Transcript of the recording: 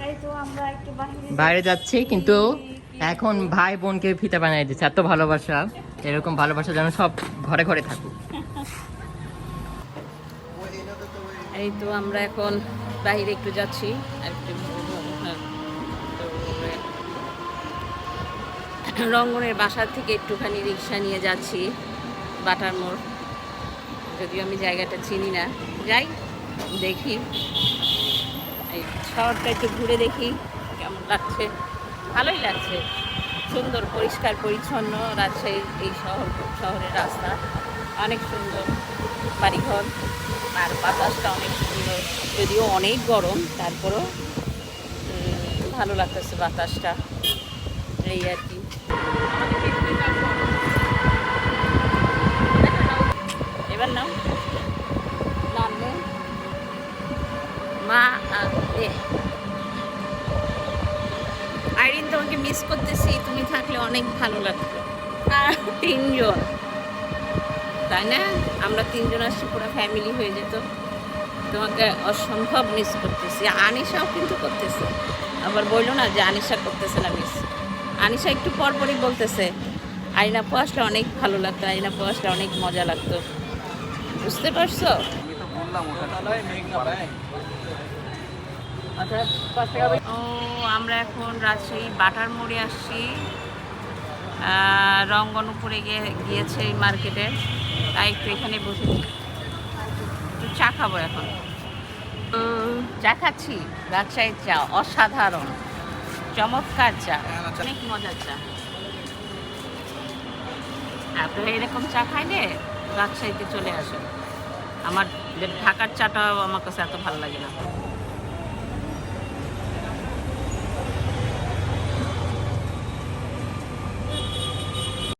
এই তো আমরা একটু বাইরে যাচ্ছি, কিন্তু এখন ভাই বোনকে ফিতা বানিয়ে দিচ্ছে। এত ভালোবাসা, এরকম ভালোবাসা যেন সব ঘরে ঘরে থাকুক। এই তো আমরা এখন বাইরে একটু যাচ্ছি রঙ্গনের বাসার থেকে একটুখানি রিক্সা নিয়ে যাচ্ছি বাটার মোড়। যদিও আমি জায়গাটা চিনি না, যাই দেখি, এই শহরটা একটু ঘুরে দেখি কেমন লাগছে। ভালোই লাগছে, সুন্দর পরিষ্কার পরিচ্ছন্ন রাজশাহীর এই শহরের রাস্তা অনেক সুন্দর, বাড়িঘর, আর বাতাসটা অনেক সুন্দর। যদিও অনেক গরম, তারপরেও ভালো লাগতেছে বাতাসটা, এই আর কি। এবার নাও নামবে মা। আইরিন, তোমাকে মিস করতেছি, তুমি থাকলে অনেক ভালো লাগতো। আর তিনজন, তাই না? আমরা তিনজন আসছি, পুরো ফ্যামিলি হয়ে যেত। তোমাকে অসম্ভব মিস করতেছি। আনিশাও কিন্তু করতেছে, আবার বললো না যে আনিশা করতেছে না মিস। আনিশা একটু পরপরই বলতেছে আইরিন আপু আসলে অনেক ভালো লাগতো, আইরিন আপু আসলে অনেক মজা লাগতো। বুঝতে পারছো? ও, আমরা এখন রাজশাহী বাটার মোড়ে আসছি। রঙ্গন উপরে গিয়েছে এই মার্কেটে, তাই একটু এখানে বসেছি, একটু চা খাবো এখন। চা খাচ্ছি, রাজশাহীর চা অসাধারণ, চমৎকার চা, অনেক মজার চা। আপনারা এরকম চা খাইলে রাজশাহীতে চলে আসেন। আমার ঢাকার চাটা আমার কাছে এত ভালো লাগে না।